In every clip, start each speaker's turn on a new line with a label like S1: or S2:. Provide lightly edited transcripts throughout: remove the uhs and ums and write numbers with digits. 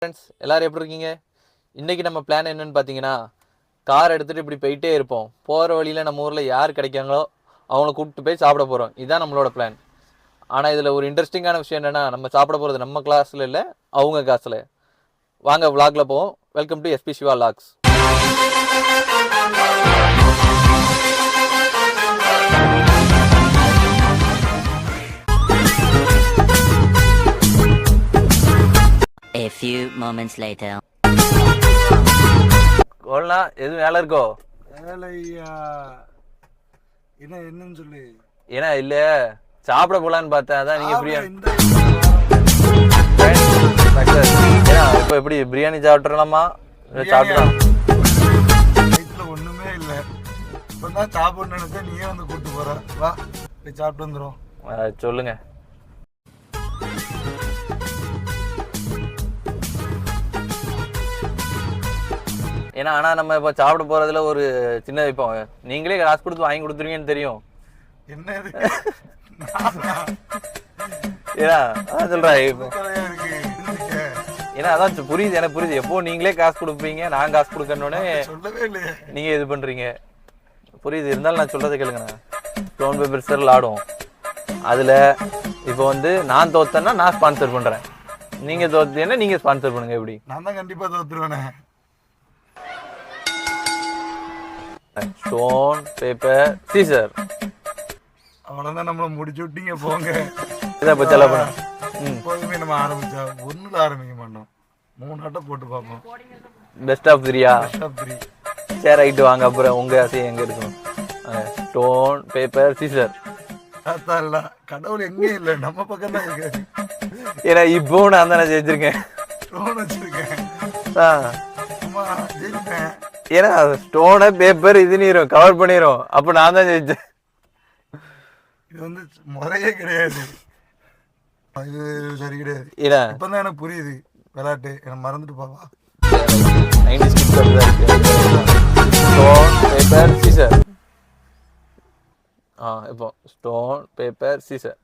S1: Friends எல்லாரும் எப்படி இருக்கீங்க? இன்றைக்கி நம்ம பிளான் என்னென்னு பார்த்தீங்கன்னா, கார் எடுத்துகிட்டு இப்படி போயிட்டே இருப்போம். போகிற வழியில் நம்ம ஊரில் யார் கிடைக்காங்களோ அவங்கள கூப்பிட்டு போய் சாப்பிட போகிறோம். இதுதான் நம்மளோட பிளான். ஆனால் இதில் ஒரு இன்ட்ரெஸ்டிங்கான விஷயம் என்னென்னா, நம்ம சாப்பிட போகிறது நம்ம கிளாஸில் இல்லை, அவங்க காசில். வாங்க விளாகில் போவோம். Welcome to SP Siva vlogs.
S2: A few moments later.
S1: கோல்னா எதுவும் வேலை இருக்கோ?
S3: வேலையா என்னன்னு சொல்லு.
S1: ஏன்னா இல்ல சாப்பிட போலான்னு பார்த்தேன். அதான் நீங்க ஃப்ரீயா இப்போ எப்படி பிரியாணி சாப்பிட்றலாமா? சாப்பிடலாம்.
S3: வயிற்றுல ஒண்ணுமே இல்லை. இப்பதான் சாப்பிடணும்னு நினைச்சா நீயே வந்து கூப்பிட்டு போற. வா போய் சாப்பிட்டு வந்துடும்.
S1: சொல்லுங்க. ஏன்னா ஆனால் நம்ம இப்போ சாப்பிட போகிறதுல ஒரு சின்ன இப்போ நீங்களே காசு கொடுத்து வாங்கி கொடுத்துருவீங்கன்னு தெரியும்.
S3: என்ன இது?
S1: ஏன்னா அதான் சொல்கிறேன் இப்போ. ஏன்னா அதான் புரியுது, எனக்கு புரியுது. எப்போ நீங்களே காசு கொடுப்பீங்க, நான் காசு கொடுக்கணுன்னே
S3: சொல்லவே இல்லையே.
S1: நீங்கள் இது பண்ணுறீங்க. புரியுது. இருந்தாலும் நான் சொல்கிறத கேளுங்கண்ணா. ஸ்டோன் பேப்பர் சிசரில் ஆடுவோம். அதில் இப்போ வந்து நான் தோத்தேன்னா நான் ஸ்பான்சர் பண்ணுறேன், நீங்கள் தோத்தீங்கன்னா நீங்கள் ஸ்பான்சர் பண்ணுங்க. எப்படி?
S3: நான் தான் கண்டிப்பாக தோத்துருவேனே.
S1: Stone paper Caesar.
S3: அவ்வளோதான், நம்மளை முடிச்சு விட்டீங்க. போங்க.
S1: இதை இப்போ செலவு பண்ண
S3: எப்போதுமே நம்ம ஆரம்பிச்சா ஒன்றுல ஆரம்பிக்க மாட்டோம், 3 ஆட்டம் போட்டு பார்ப்போம்.
S1: பெஸ்ட் ஆஃப் 3யா?
S3: Best of 3.
S1: சரி ரைட்டு வாங்க. அப்புறம் உங்கள் ஆசை எங்கே இருக்கணும்? Stone paper scissor.
S3: இல்ல கடவுள் எங்கே இல்லை, நம்ம பக்கம் தான் இருக்காரு.
S1: ஏன்னா இப்போ நான் தானே ஜெயிச்சிருக்கேன்.
S3: ஸ்டோன் வச்சிருக்கேன். ஆமா ஜெயிச்சிட்டேன்.
S1: ஏன்னா ஸ்டோனை பேப்பர் இது நீரும் கவர் பண்ணிடும். அப்போ நான் தான் ஜெயிச்சேன்.
S3: இது வந்து முறையே கிடையாது. இது சரி கிடையாது.
S1: ஏன்னா
S3: இப்பதான் எனக்கு புரியுது விளையாட்டு. எனக்கு மறந்துட்டு பாவா.
S1: Stone paper scissor. இப்போ ஸ்டோன் பேப்பர் சீசர்.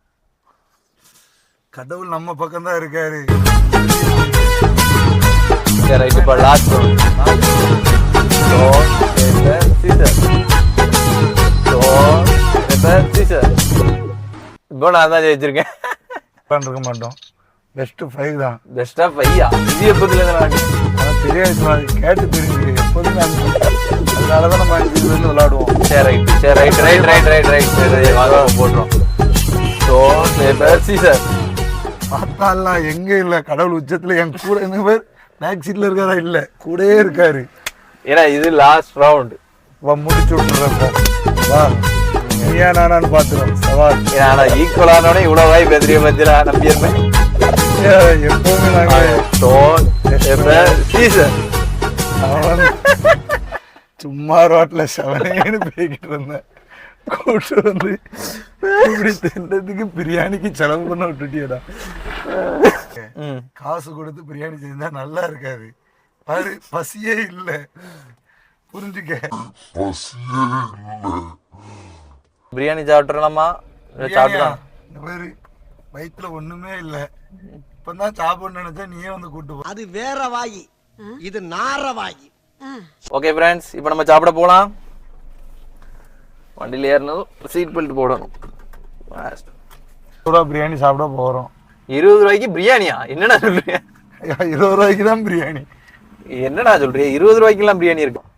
S3: கடவுள் நம்ம பக்கம் தான் இருக்காரு.
S1: சரி ரைட். இப்போ last stone paper scissor. Stone paper scissor. இப்போ நான் தான் ஜெயிச்சிருக்கேன்.
S3: இருக்க மாட்டோம். பெஸ்ட் 5 தான்.
S1: பெஸ்ட் ஆஃப் 5யா? இது எப்போதுல இருந்து
S3: ஆனால் தெரியாது, கேட்டு தெரிஞ்சு எப்போதுமே அதனால தான் நம்ம 5 விளையாடுவோம்.
S1: சரி ரைட். சரி right right right right right சரி வாங்க போடுறோம். Stone paper Caesar.
S3: பார்த்தாலாம் எங்கே இல்லை, கடவுள் உச்சத்தில் என் கூட என்ன பேர் பேக் சீட்டில் இருக்காரா? இல்லை, கூடயே இருக்காரு.
S1: ஏன்னா இது லாஸ்ட் ரவுண்டு.
S3: முடிச்சு விட்டுறப்போ வா நீயா நானான்னு பார்த்துருவோம். சவால்.
S1: ஏன்னா ஈக்குவலானோட இவ்வளோ வாய் பெரிய பத்திரா நம்பியிருந்தேன்.
S3: எப்பவுமே நாங்கள்
S1: ஸ்டோன் பேப்பர் சீசர்.
S3: சும்மா ரோட்டில் செவனேன்னு போய்கிட்டு இருந்தேன். கூட்டு வந்து இப்படி தின்றதுக்கு பிரியாணிக்கு செலவு பண்ண விட்டுட்டியடா. காசு கொடுத்து பிரியாணி செஞ்சா நல்லா இருக்காது. பாரு பசியே இல்லை, புரிஞ்சுக்க.
S1: பிரியாணி சாப்பிட்றலாமா? சாப்பிடலாம்.
S3: இந்த மாதிரி வயிற்றுல ஒண்ணுமே இல்லை. இப்பதான் சாப்பிடணும்னு நினைச்சா நீயே வந்து கூட்டு போ.
S4: அது வேற வாயி, இது நார வாயி.
S1: ஓகே ஃப்ரெண்ட்ஸ், இப்போ நம்ம சாப்பிட போகலாம். வண்டியில் ஏறினதும் சீட் பெல்ட் போடணும்.
S3: பிரியாணி சாப்பிட போகிறோம்.
S1: 20 ரூபாய்க்கு பிரியாணியா? என்னடா சொல்றீங்க?
S3: 20 ரூபாய்க்கு தான் பிரியாணி.
S1: என்னடா சொல்றீங்க? 20 ரூபாய்க்குலாம் பிரியாணி இருக்கும்.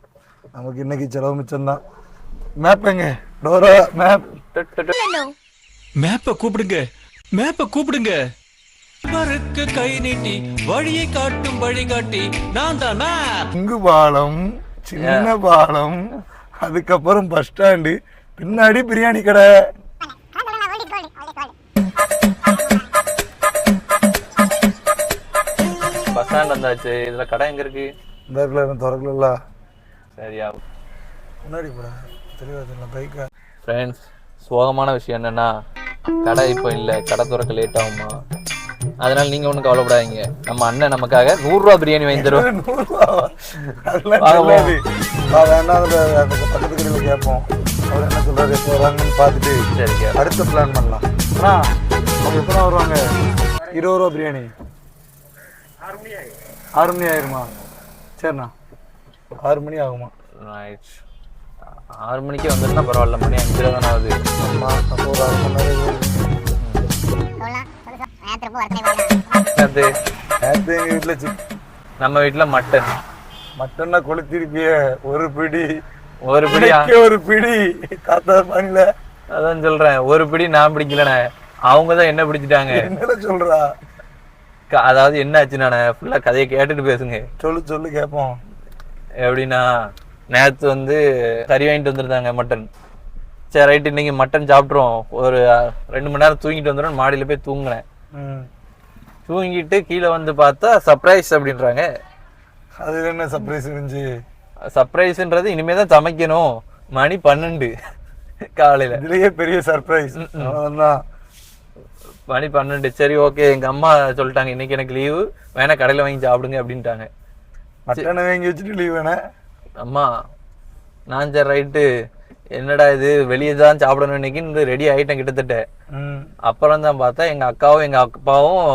S3: நமக்கு இன்னைக்கு செலவு மிச்சம்தான். மேப் எங்க? Dora map.
S5: மேப்பை கூப்பிடுங்க, மேப்பை கூப்பிடுங்க. கை நீட்டி வழியை காட்டும் வழிகாட்டி நான் தான் மேப்.
S3: இங்கு பாலம், சின்ன பாலம், அதுக்கப்புறம் பஸ் ஸ்டாண்டு, பின்னாடி பிரியாணி கடை.
S1: பஸ் ஸ்டாண்ட் வந்தாச்சு. இதுல கடை எங்க இருக்கு?
S3: இந்த இடத்துல திறக்கல.
S1: சரியா?
S3: முன்னாடி போட தெளிவாக பைக்கா.
S1: ஃப்ரெண்ட்ஸ், சோகமான விஷயம் என்னன்னா, கடை இப்போ இல்லை. கடை திறக்க லேட் ஆகுமா? அதனால நீங்க ஒன்றும் கவலைப்படாதீங்க. நம்ம அண்ணன் நமக்காக 100 ரூபா பிரியாணி வாங்கி தருவோம்.
S3: பக்கத்து கடையில் கேட்போம். அவர் என்ன சொல்றாரு, எப்போ வராங்கன்னு பார்த்துட்டு சரி அடுத்த பிளான் பண்ணலாம். அவங்க எப்போ வருவாங்க? 20 ரூபா பிரியாணி. 6 மணி ஆயிருமா? சரிண்ணா 6 மணி ஆகுமா?
S1: ரைட். 6 மணிக்கு வந்துருந்தா பரவாயில்ல, மணி 5 தானே ஆகுது.
S3: ஆமா, அப்போ ஒரு 1/2 மணி நேரம்.
S1: அது
S3: நேற்று எங்கள் வீட்டில்
S1: நம்ம வீட்டில் மட்டன்.
S3: மட்டன்னா கொளுத்திருப்பிய ஒரு பிடி,
S1: ஒரு பிடி
S3: ஒரு பிடி தாத்தா பாணில.
S1: அதான் சொல்றேன், ஒரு பிடி நான் பிடிக்கலண்ணே, அவங்க தான் என்ன பிடிச்சிட்டாங்க.
S3: என்ன சொல்றா?
S1: அதாவது என்ன ஆச்சுண்ணே, ஃபுல்லா கதையை கேட்டுட்டு பேசுங்க.
S3: சொல்லு கேட்போம்.
S1: எப்படின்னா, நேற்று வந்து கறி வாங்கிட்டு வந்துருந்தாங்க மட்டன். சரி ரைட்டு, இன்னைக்கு மட்டன் சாப்பிட்றோம், ஒரு 2 மணி நேரம் தூங்கிட்டு வந்துடும். மாடியில் போய் தூங்கினேன். தூங்கிட்டு கீழே வந்து பார்த்தா சர்ப்ரைஸ் அப்படின்றாங்க.
S3: அது என்ன சர்ப்ரைஸ் இருந்துச்சு?
S1: சர்ப்ரைஸ்ன்றது இனிமே தான் சமைக்கணும், மணி 12 காலையில்.
S3: இதுலயே பெரிய சர்ப்ரைஸ் தான்.
S1: மணி 12. சரி ஓகே, எங்கள் அம்மா சொல்லிட்டாங்க இன்னைக்கு எனக்கு லீவு, வேணா கடையில் வாங்கி சாப்பிடுங்க அப்படின்ட்டாங்க.
S3: மட்டனை வாங்கி வச்சுட்டு லீவ் வேணா
S1: அம்மா. நான் சரி ரைட்டு, என்னடா இது வெளியே தான் சாப்பிடணும் இன்னைக்கு, ரெடி ஆகிட்டேன் கிட்டத்தட்ட. அப்புறம் தான் பார்த்தா எங்கள் அக்காவும் எங்கள் அப்பாவும்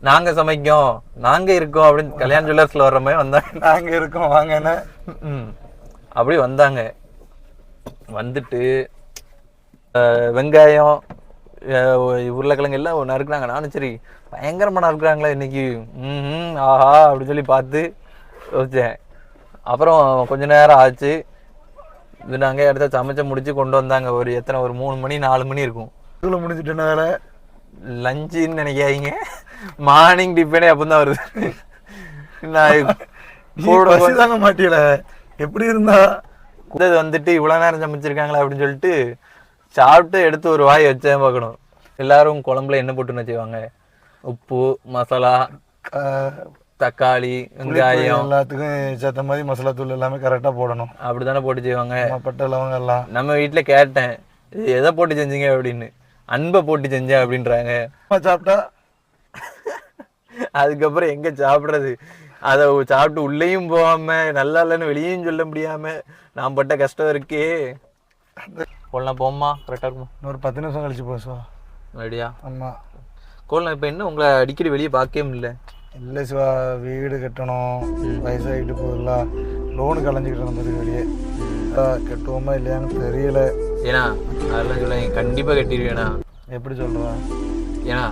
S1: நாங்கள் சமைக்கோம், நாங்கள் இருக்கோம் அப்படின்னு கல்யாண ஜுவல்லர்ஸில் வர்ற மாதிரி வந்தாங்க.
S3: நாங்கள் இருக்கோம் வாங்க என்ன
S1: அப்படி வந்தாங்க. வந்துட்டு வெங்காயம் உருளைக்கிழங்கு எல்லாம் நறுக்குறாங்க. நானும் சரி பயங்கரமாக நறுக்குறாங்களா இன்னைக்கு, ஆஹா அப்படின்னு சொல்லி பார்த்து யோசிச்சேன். அப்புறம் கொஞ்ச நேரம் ஆச்சு. இது நாங்கள் இடத்த சமைச்ச முடிச்சு கொண்டு வந்தாங்க. ஒரு 3 மணி 4 மணி இருக்கும்.
S3: முடிஞ்சுட்டு வேலை
S1: லஞ்சுன்னு நினைக்காதீங்க, மார்னிங் டிஃபனே அப்பதான் வருது. நான்
S3: தாங்க மாட்டியல எப்படி இருந்தா
S1: வந்துட்டு இவ்வளவு நேரம் சமைச்சிருக்காங்களா அப்படின்னு சொல்லிட்டு சாப்பிட்டு எடுத்து ஒரு வாய் வச்சேன் பார்க்கணும். எல்லாரும் குழம்புல என்ன போட்டுன்னு செய்வாங்க, உப்பு மசாலா தக்காளி வெங்காயம்
S3: எல்லாத்துக்கும் சேர்த்த மாதிரி மசாலா தூள் எல்லாமே கரெக்டா போடணும்.
S1: அப்படித்தானே போட்டு செய்வாங்க.
S3: பட்டை லவங்கம் எல்லாம்.
S1: நம்ம வீட்டுல கேட்டேன் எதை போட்டு செஞ்சீங்க அப்படின்னு, அன்பை போட்டு செஞ்சேன் அப்படின்றாங்க.
S3: சாப்பிட்டா
S1: அதுக்கப்புறம் எங்க சாப்பிடுறது, அதை சாப்பிட்டு உள்ளேயும் போகாம நல்லா இல்லைன்னு வெளியும் சொல்ல முடியாம நான் பட்ட கஷ்டம் இருக்கே. கோல்னா போமா கரெக்டா இருக்கும்.
S3: ஒரு 10 நிமிஷம் கழிச்சு போசுவா
S1: ரெடியா?
S3: ஆமா
S1: கோல்னா இப்ப என்ன உங்களை அடிக்கடி வெளியே பார்க்கவே இல்லை.
S3: இல்லை சிவா, வீடு கட்டணும், வயசாகிட்டு போதில்ல, லோனு கலைஞ்சிக்கிட்டு இருந்தது வெளியே. கட்டுவோமா இல்லையான்னு தெரியல.
S1: ஏன்னா அதெல்லாம் சொல்ல கண்டிப்பாக கட்டிடுவேண்ணா.
S3: எப்படி சொல்கிறேன்?
S1: ஏன்னா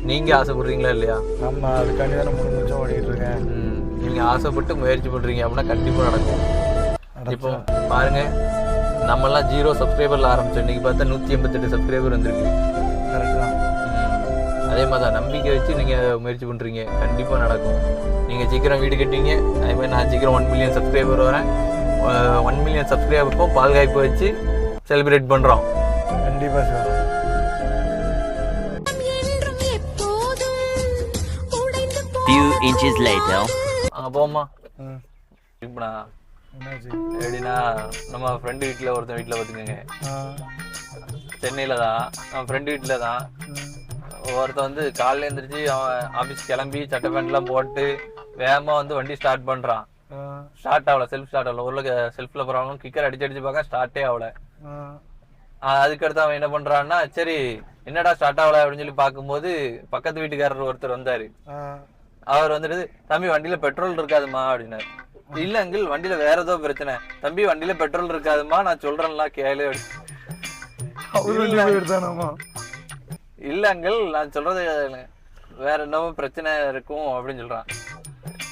S1: நீங்கள் ஆசைப்படுறீங்களா இல்லையா?
S3: நம்ம அதுக்காண்டி தானே முடிஞ்சும் ஓடிக்கிட்டு இருக்கேன்.
S1: நீங்கள் ஆசைப்பட்டு முயற்சி பண்ணுறீங்க அப்படின்னா கண்டிப்பாக நடக்கும். இப்போ பாருங்க, நம்மலாம் 0 சப்ஸ்கிரைபரில் ஆரம்பித்தோம், இன்றைக்கி பார்த்தா 188 சப்ஸ்கிரைபர் வந்துருக்கு.
S3: கரெக்டு தான்.
S1: அதே மாதிரி தான் நம்பிக்கை வச்சு நீங்கள் முயற்சி பண்ணுறீங்க, கண்டிப்பாக நடக்கும். நீங்கள் சீக்கிரம் வீடு கட்டுவீங்க, அதேமாதிரி நான் சீக்கிரம் 1 மில்லியன் சப்ஸ்கிரைபர் வரேன். 1 மில்லியன் சப்ஸ்கிரைபருக்கும் பால் காய்ப்பு வச்சு செலிப்ரேட் பண்ணுறோம்.
S3: கண்டிப்பாக சார்.
S2: Few inches later.
S1: அங்கே போமா. இப்போண்ணா எப்படின்னா, நம்ம ஃப்ரெண்டு வீட்டில் ஒருத்தன் வீட்டில் பார்த்துக்கோங்க, சென்னையில் தான், நம்ம ஃப்ரெண்டு வீட்டில் தான். ஒருத்தன் வந்து காலையில் எழுந்திரிச்சு அவன் ஆஃபீஸ் கிளம்பி சட்டை பேண்ட்லாம் போட்டு வேகமாக வந்து வண்டி ஸ்டார்ட் பண்ணுறான். ஸ்டார்ட் ஆகல, செல்ஃப் ஸ்டார்ட் ஆகல. ஒரு செல்ஃபில் ப்ராப்ளம், கிக்கர் அடிச்சு பார்க்க ஸ்டார்ட்டே ஆகல. அதுக்கடுத்து அவன் என்ன பண்ணுறான்னா, சரி என்னடா ஸ்டார்ட் ஆகல அப்படின்னு சொல்லி பார்க்கும்போது பக்கத்து வீட்டுக்காரர் ஒருத்தர் வந்தார். அவர் வந்துட்டு, தம்பி வண்டியில் பெட்ரோல் இருக்காதுமா அப்படின்னாரு. இல்லை அங்கிள் வண்டியில வேற ஏதோ பிரச்சனை. தம்பி வண்டியில பெட்ரோல் இருக்காதுமா, நான் சொல்றேன்ல கேளு. இல்ல அங்கிள் நான் சொல்றது வேற என்னவோ பிரச்சனை இருக்கும் அப்படின்னு சொல்றான்.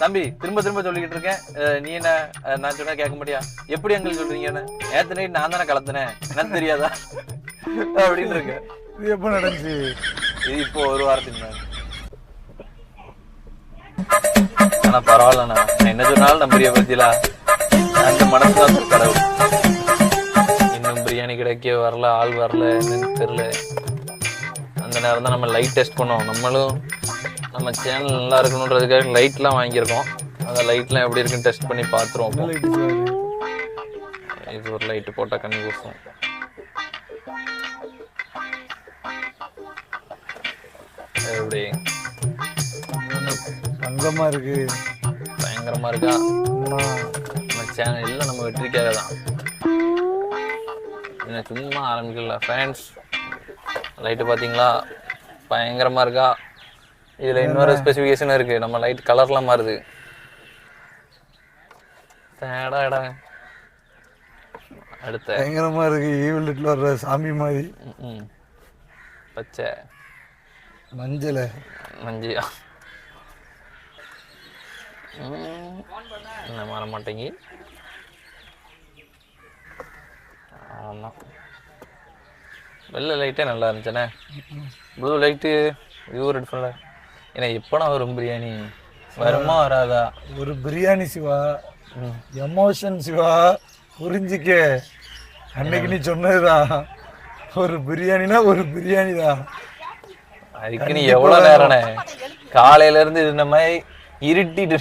S1: தம்பி திரும்ப திரும்ப சொல்லிக்கிட்டு இருக்கேன், நீ என்ன நான் சொன்னா கேட்க மாட்டியா? எப்படி அங்கிள் சொல்றீங்கன்னு, நேத்து நைட் நான் தானே கலத்துனேன், எனக்கு தெரியாதா அப்படின்னு இருக்கு.
S3: இது எப்போ நடந்துச்சு?
S1: இது இப்போ ஒரு வாரத்துக்கு மேல. ஆனா பரவாயில்லண்ணா, நான் என்ன சொன்னாலும் நம்புறிய பத்திலா, அந்த மனசுதான் ஒரு கடவுள். இன்னும் பிரியாணி கிடைக்க வரல, ஆள் வரல, என்னன்னு தெரியல. அந்த நேரம் தான் நம்ம லைட் டெஸ்ட் பண்ணோம். நம்மளும் நம்ம சேனல் நல்லா இருக்கணுன்றதுக்காக லைட்லாம் வாங்கியிருக்கோம். அந்த லைட்லாம் எப்படி இருக்குன்னு டெஸ்ட் பண்ணி பார்த்துருவோம். இது ஒரு லைட்டு போட்டால் கண்ணி கூசும். எப்படி
S3: அங்கமா இருக்கு,
S1: பயங்கரமா இருக்கா? நம்ம சேனல் இல்லை, நம்ம வெற்றிக்காக தான். என்ன சும்மா ஆரம்பிக்கல ஃப்ரெண்ட்ஸ். லைட்டு பார்த்தீங்களா பயங்கரமா இருக்கா? இதில் இன்னொரு ஸ்பெசிஃபிகேஷன் இருக்குது, நம்ம லைட் கலர்லாம் மாறுது. தேடாடா. அடுத்த
S3: பயங்கரமா இருக்கு, ஈவில் டெட்ல வர்ற சாமி மாதிரி.
S1: ம். பச்சை
S3: மஞ்சள்
S1: மஞ்சியா என்ன மாற மாட்டேங்கி. ஆமாம், வெள்ளை லைட்டே நல்லா இருந்துச்சுண்ணே. ப்ளூ லைட்டு வியூ ரெட் ஃபுல்ல. ஏன்னா எப்போனா வரும் பிரியாணி, வருமா வராதா?
S3: ஒரு பிரியாணி சிவா, எமோஷன் சிவா, புரிஞ்சிக்க. அன்னைக்கு நீ சொன்னதுதான், ஒரு பிரியாணினா ஒரு பிரியாணி தான்.
S1: அதுக்கு நீ எவ்வளோ நேரண்ணே காலையில இருந்து இந்த மாதிரி இருட்டிட்டு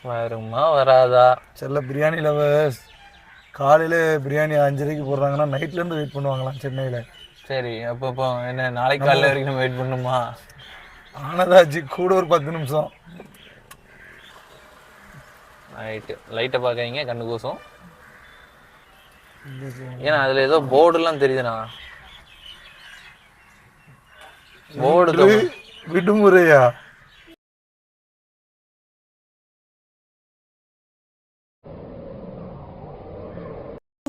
S1: வருமா வராதா?
S3: சில பிரியாணி லவர்ஸ் காலையில் பிரியாணி 5:30க்கு போடுறாங்கன்னா நைட்லேருந்து வெயிட் பண்ணுவாங்களாம் சென்னையில்.
S1: சரி, அப்போ என்ன நாளைக்கு காலையில் வரைக்கும் நம்ம வெயிட் பண்ணுமா?
S3: ஆனதாச்சு கூட ஒரு 10 நிமிஷம்.
S1: லைட்டை பார்க்காதீங்க, கண்ணு கூசும். ஏன்னா அதில் ஏதோ போர்டுலாம் தெரியுதுண்ணா. போர்டு
S3: விடுமுறையா?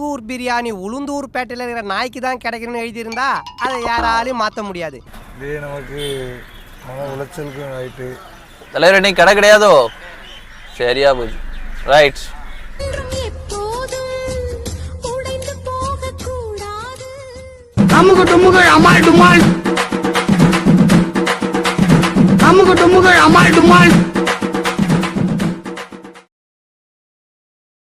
S4: ஊர் பிரியாணி உளுந்தூர் பேட்டையில் இருக்கிற நாய்க்கு தான் கிடைக்கணும்னு எழுதியிருந்தா அதை யாராலையும் மாற்ற முடியாது.
S3: இதே நமக்கு மன உளைச்சலுக்கு ஆயிட்டு.
S1: தலைவர் இன்னைக்கு கடை கிடையாதோ? சரியா போச்சு. ரைட்.
S6: அமுக டுமுகள் அமால் டுமால், அமுக டுமுகள் அமால் டுமால்.